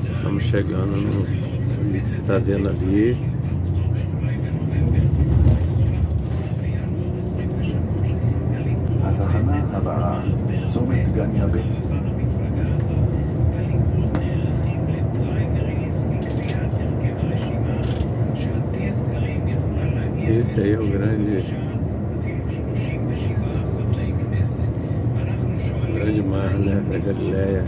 Estamos chegando no que você está vendo ali. Esse aí é o grande mar, né, da Galileia.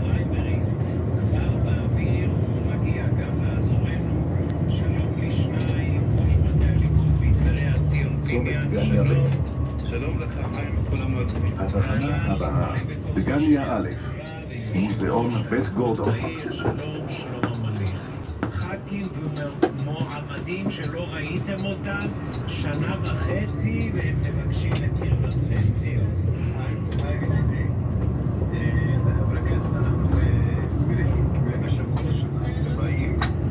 התחנה הבאה, דגניה א', מוזיאון בית גורדון. ח"כים ומועמדים שלא ראיתם אותם שנה וחצי והם מבקשים את קרבתכם. ציון.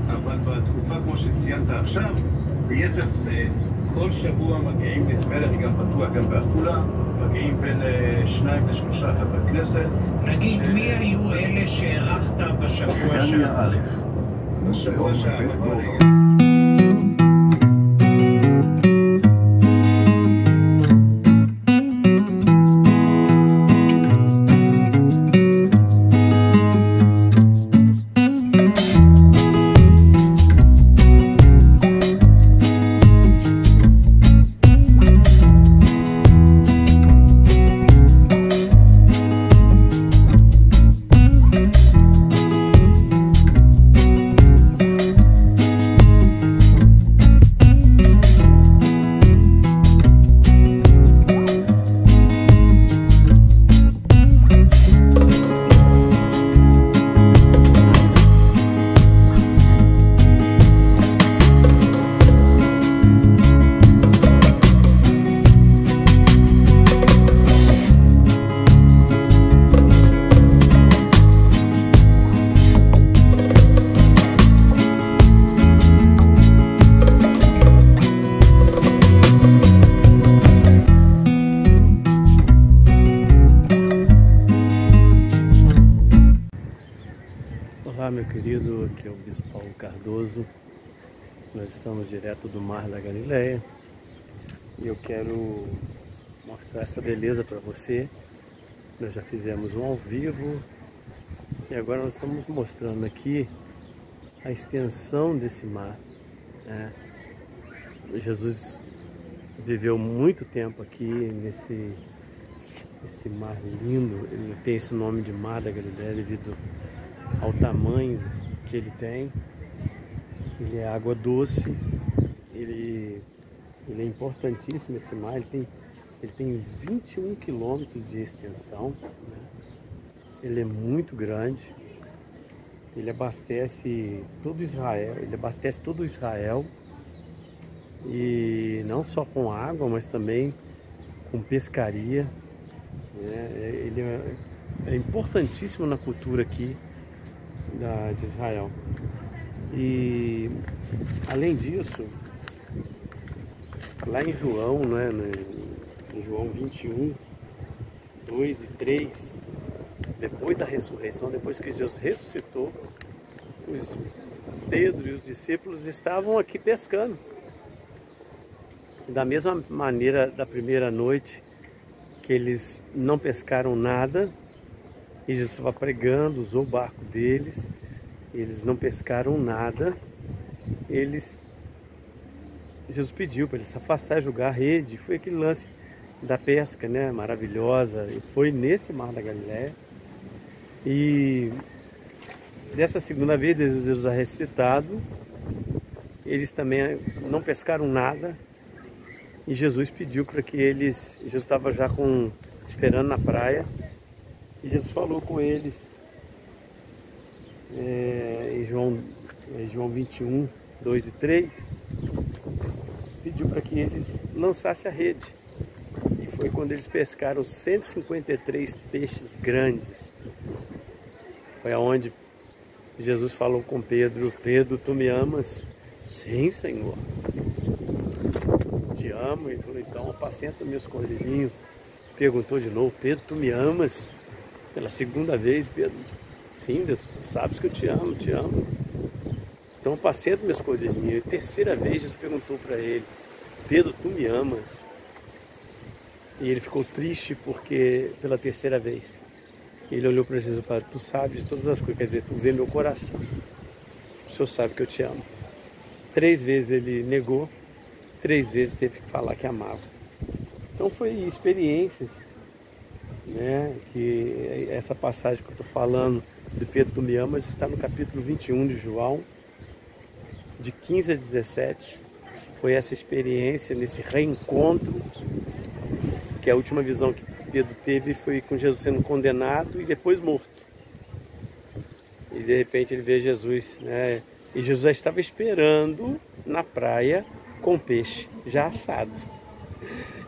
אבל בתקופה כמו שציינת עכשיו, ביתר שאת, כל שבוע מגיעים לטבריה, אני גם פתוח גם בעפולה, מגיעים בין 2 ל-3 חברי כנסת. נגיד, מי היו אלה שהערכת בשבוע דגניה שעבר? א', מוזיאון בית גורדון. Olá, meu querido, aqui é o Bispo Paulo Cardoso. Nós estamos direto do Mar da Galileia e eu quero mostrar essa beleza para você. Nós já fizemos um ao vivo e agora nós estamos mostrando aqui a extensão desse mar, né? Jesus viveu muito tempo aqui nesse mar lindo. Ele tem esse nome de Mar da Galileia devido ao tamanho que ele tem. Ele é água doce, ele é importantíssimo esse mar. Ele tem 21 quilômetros de extensão, né? Ele é muito grande, ele abastece todo Israel, e não só com água, mas também com pescaria, né? Ele é importantíssimo na cultura aqui de Israel. E além disso, lá em João, né, em João 21, 2 e 3, depois da ressurreição, depois que Jesus ressuscitou, Pedro e os discípulos estavam aqui pescando. Da mesma maneira da primeira noite, que eles não pescaram nada, e Jesus estava pregando, usou o barco deles, eles não pescaram nada, Jesus pediu para eles se afastar, jogar a rede. Foi aquele lance da pesca, né, maravilhosa, e foi nesse Mar da Galileia. E dessa segunda vez, Jesus é ressuscitado, eles também não pescaram nada, e Jesus pediu para que eles, Jesus estava já esperando na praia, e Jesus falou com eles, em João 21, 2 e 3, pediu para que eles lançassem a rede. E foi quando eles pescaram 153 peixes grandes. Foi aonde Jesus falou com Pedro: Pedro, tu me amas? Sim, Senhor, te amo. Ele falou: então apacenta meus cordeirinhos. Perguntou de novo: Pedro, tu me amas? Pela segunda vez, Pedro, sim, Deus, sabes que eu te amo, te amo. Então apacenta meus cordeirinhos. E a terceira vez Jesus perguntou para ele, Pedro, tu me amas? E ele ficou triste porque pela terceira vez. Ele olhou para Jesus e falou, tu sabes de todas as coisas, quer dizer, tu vê meu coração. O Senhor sabe que eu te amo. 3 vezes ele negou, 3 vezes teve que falar que amava. Então foi experiências, né, que essa passagem que eu estou falando de Pedro, tu me amas, está no capítulo 21 de João, de 15 a 17. Foi essa experiência, nesse reencontro, que a última visão que Pedro teve foi com Jesus sendo condenado e depois morto. E de repente ele vê Jesus, né? E Jesus já estava esperando na praia com peixe já assado.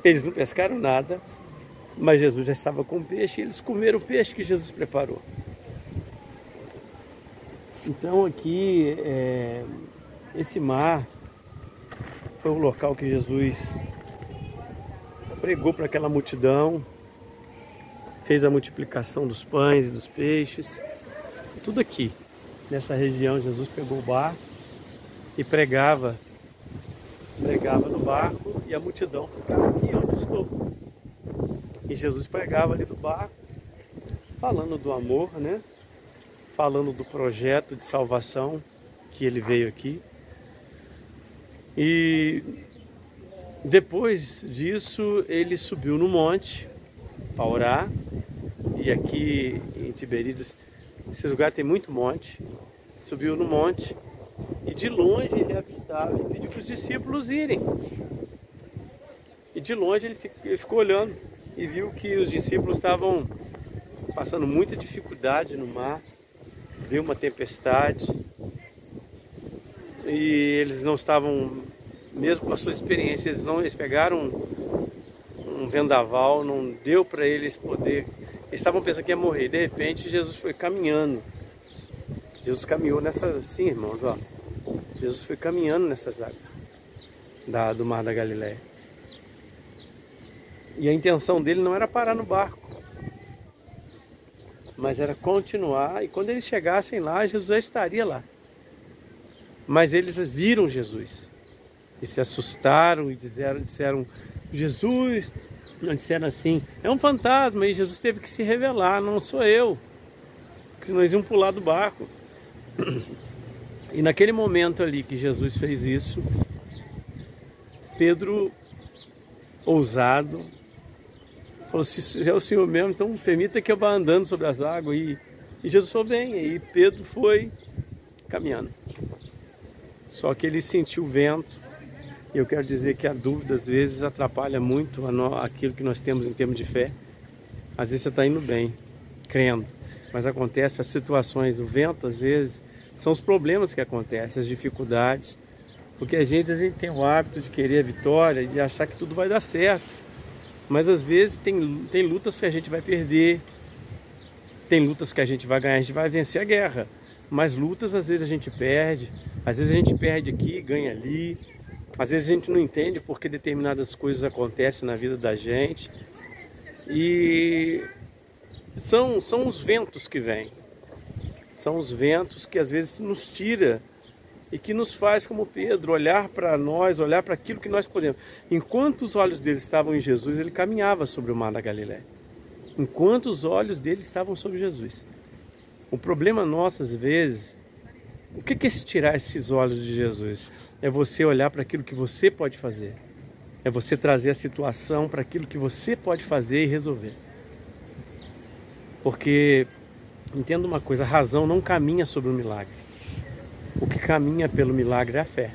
Eles não pescaram nada, mas Jesus já estava com peixe e eles comeram o peixe que Jesus preparou. Então aqui, esse mar foi o local que Jesus pregou para aquela multidão, fez a multiplicação dos pães e dos peixes, tudo aqui. Nessa região Jesus pegou o barco e pregava no barco e a multidão ficava aqui onde estou. E Jesus pregava ali do barco, falando do amor, né? Falando do projeto de salvação que ele veio aqui. E depois disso ele subiu no monte para orar. E aqui em Tiberíades, esse lugar tem muito monte. Subiu no monte e de longe ele avistava e pediu para os discípulos irem. E de longe ele ficou olhando e viu que os discípulos estavam passando muita dificuldade no mar. Viu uma tempestade e eles não estavam, mesmo com a sua experiência, eles pegaram um vendaval, não deu para eles poder, eles estavam pensando que ia morrer. De repente Jesus foi caminhando. Jesus caminhou nessa, sim, irmãos, ó. Jesus foi caminhando nessas águas do mar da Galileia. E a intenção dele não era parar no barco, mas era continuar, e quando eles chegassem lá, Jesus já estaria lá. Mas eles viram Jesus e se assustaram e disseram Jesus, não disseram assim, é um fantasma, e Jesus teve que se revelar, não sou eu, porque senão eles iam pular do barco. E naquele momento ali que Jesus fez isso, Pedro, ousado, falou, se é o Senhor mesmo, então permita que eu vá andando sobre as águas. E Jesus falou, bem, e Pedro foi caminhando. Só que ele sentiu o vento, e eu quero dizer que a dúvida às vezes atrapalha muito aquilo que nós temos em termos de fé. Às vezes você está indo bem, crendo, mas acontece as situações, o vento às vezes, são os problemas que acontecem, as dificuldades, porque a gente tem o hábito de querer a vitória e achar que tudo vai dar certo. Mas às vezes tem lutas que a gente vai perder, tem lutas que a gente vai ganhar, a gente vai vencer a guerra. Mas lutas às vezes a gente perde, às vezes a gente perde aqui, ganha ali. Às vezes a gente não entende porque determinadas coisas acontecem na vida da gente. E são os ventos que vêm. São os ventos que às vezes nos tira e que nos faz, como Pedro, olhar para nós, olhar para aquilo que nós podemos. Enquanto os olhos dele estavam em Jesus, ele caminhava sobre o mar da Galileia. Enquanto os olhos dele estavam sobre Jesus. O problema nosso, às vezes, o que é tirar esses olhos de Jesus? É você olhar para aquilo que você pode fazer. É você trazer a situação para aquilo que você pode fazer e resolver. Porque, entenda uma coisa, a razão não caminha sobre o milagre. O que caminha pelo milagre é a fé.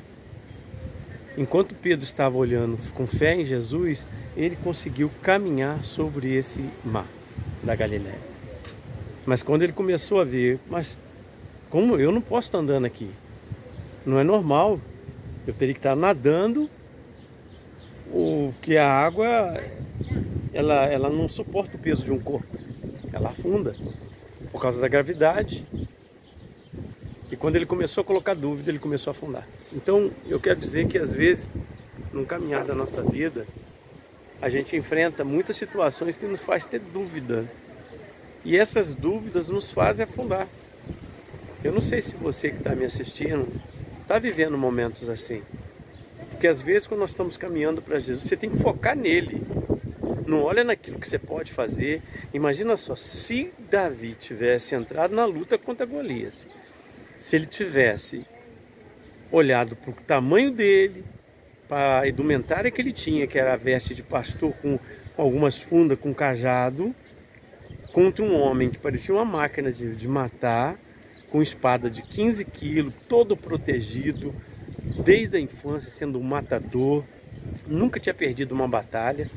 Enquanto Pedro estava olhando com fé em Jesus, ele conseguiu caminhar sobre esse mar da Galileia. Mas quando ele começou a ver, mas como eu não posso estar andando aqui? Não é normal. Eu teria que estar nadando, porque a água ela não suporta o peso de um corpo. Ela afunda por causa da gravidade. E quando ele começou a colocar dúvida, ele começou a afundar. Então, eu quero dizer que às vezes, no caminhar da nossa vida, a gente enfrenta muitas situações que nos faz ter dúvida. E essas dúvidas nos fazem afundar. Eu não sei se você que está me assistindo está vivendo momentos assim. Porque às vezes quando nós estamos caminhando para Jesus, você tem que focar nele. Não olha naquilo que você pode fazer. Imagina só, se Davi tivesse entrado na luta contra Golias, se ele tivesse olhado para o tamanho dele, para a indumentária que ele tinha, que era a veste de pastor com algumas fundas, com cajado, contra um homem que parecia uma máquina de matar, com espada de 15 quilos, todo protegido, desde a infância sendo um matador, nunca tinha perdido uma batalha.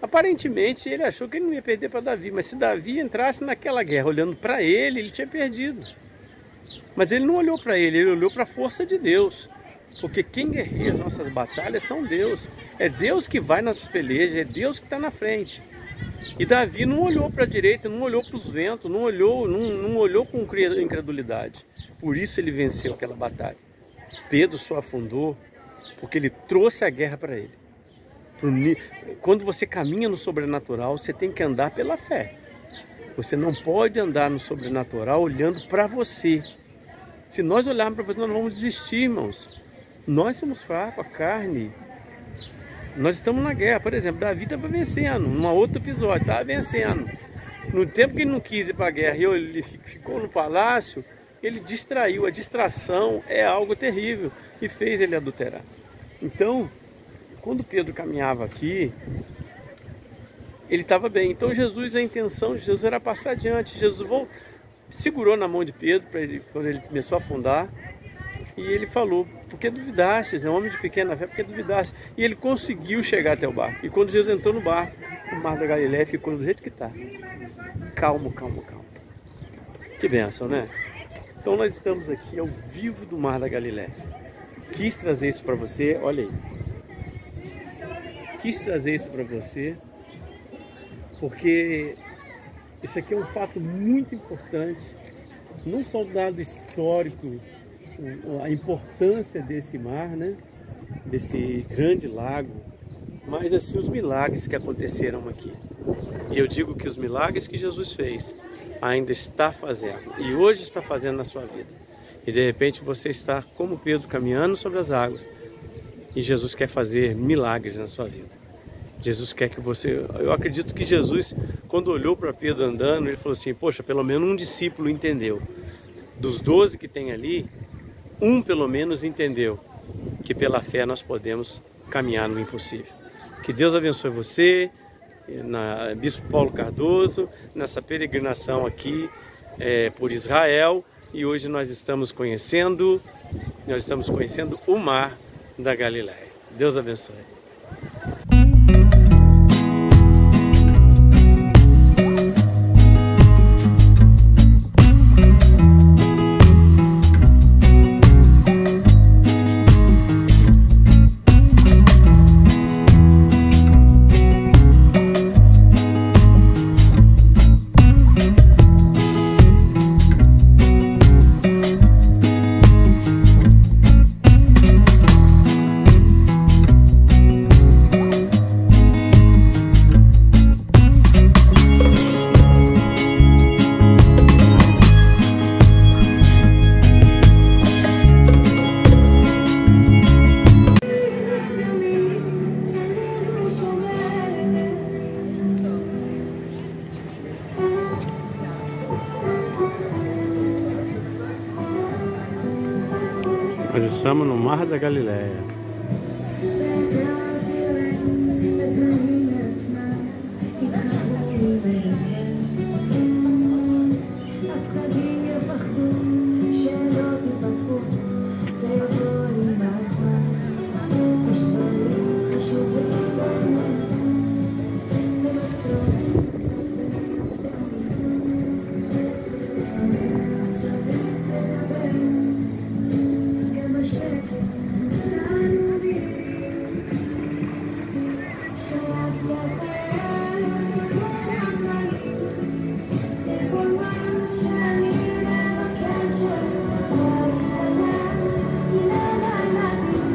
Aparentemente ele achou que ele não ia perder para Davi, mas se Davi entrasse naquela guerra olhando para ele tinha perdido. Mas ele não olhou para ele olhou para a força de Deus. Porque quem guerreia as nossas batalhas são Deus. É Deus que vai nas pelejas, é Deus que está na frente. E Davi não olhou para a direita, não olhou para os ventos, não olhou com incredulidade. Por isso ele venceu aquela batalha. Pedro só afundou porque ele trouxe a guerra para ele. Quando você caminha no sobrenatural, você tem que andar pela fé. Você não pode andar no sobrenatural olhando para você. Se nós olharmos para você, nós não vamos desistir, irmãos. Nós somos fracos, a carne. Nós estamos na guerra. Por exemplo, Davi estava vencendo. Num outro episódio, estava vencendo. No tempo que ele não quis ir para a guerra e ele ficou no palácio, ele distraiu. A distração é algo terrível e fez ele adulterar. Então, quando Pedro caminhava aqui, ele estava bem. Então a intenção de Jesus era passar adiante. Jesus segurou na mão de Pedro quando ele começou a afundar. E ele falou, porque duvidastes, é um homem de pequena fé, porque duvidastes. E ele conseguiu chegar até o barco. E quando Jesus entrou no barco, o mar da Galileia ficou do jeito que está. Calmo, calmo, calmo. Que bênção, né? Então nós estamos aqui ao vivo do mar da Galileia. Quis trazer isso para você, olha aí. Quis trazer isso para você, porque isso aqui é um fato muito importante. Não só o dado histórico, a importância desse mar, né? Desse grande lago, mas assim os milagres que aconteceram aqui. E eu digo que os milagres que Jesus fez ainda está fazendo e hoje está fazendo na sua vida. E de repente você está como Pedro caminhando sobre as águas e Jesus quer fazer milagres na sua vida. Jesus quer que você... Eu acredito que Jesus, quando olhou para Pedro andando, ele falou assim, poxa, pelo menos um discípulo entendeu. Dos 12 que tem ali, um pelo menos entendeu que pela fé nós podemos caminhar no impossível. Que Deus abençoe você, Bispo Paulo Cardoso, nessa peregrinação aqui por Israel. E hoje nós estamos conhecendo o mar da Galileia. Deus abençoe. Nós estamos no Mar da Galileia.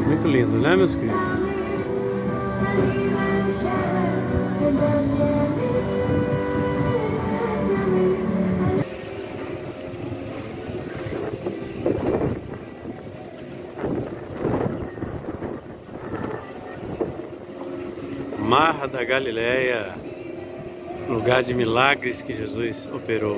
Muito lindo, né, meus queridos? Mar da Galileia, lugar de milagres que Jesus operou.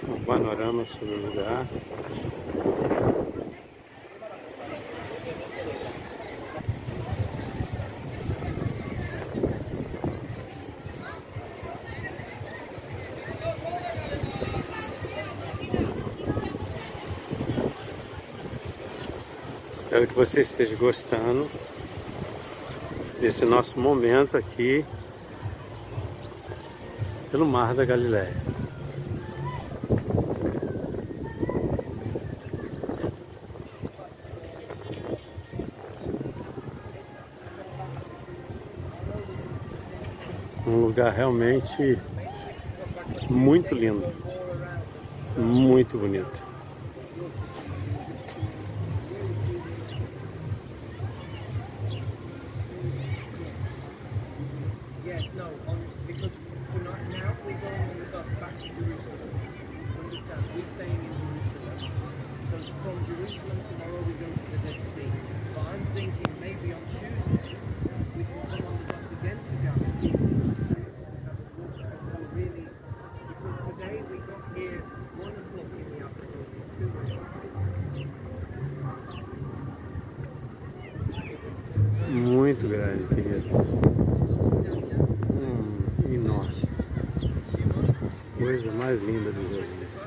Um panorama sobre o lugar. Espero que você esteja gostando desse nosso momento aqui pelo Mar da Galileia. Um lugar realmente muito lindo, muito bonito. Yes, no, because tonight now we're going on the bus back to Jerusalem. Understand? We're staying in Jerusalem. So from Jerusalem tomorrow we go to the Dead Sea. But I'm thinking maybe on Tuesday we can come on the bus again to Galilee and have a walk until really, because today we got here 1 o'clock in the afternoon, 2 o'clock. Muito grande, queridos. Enorme. Coisa mais linda de Jesus.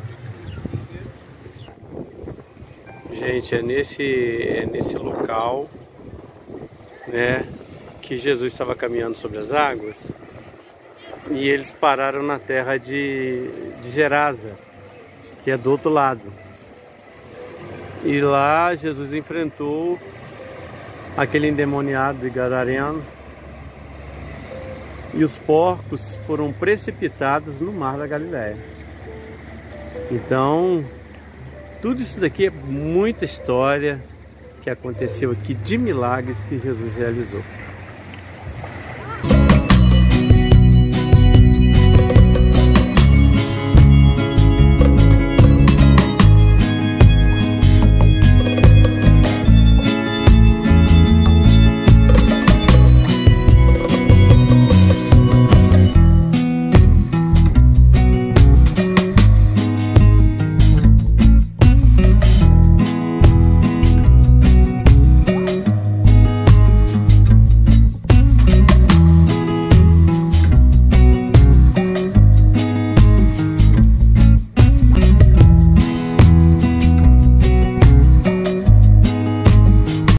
Gente, é nesse local, né, que Jesus estava caminhando sobre as águas e eles pararam na terra de Gerasa, que é do outro lado. E lá Jesus enfrentou aquele endemoniado de Gadareno. E os porcos foram precipitados no Mar da Galileia. Então, tudo isso daqui é muita história que aconteceu aqui de milagres que Jesus realizou.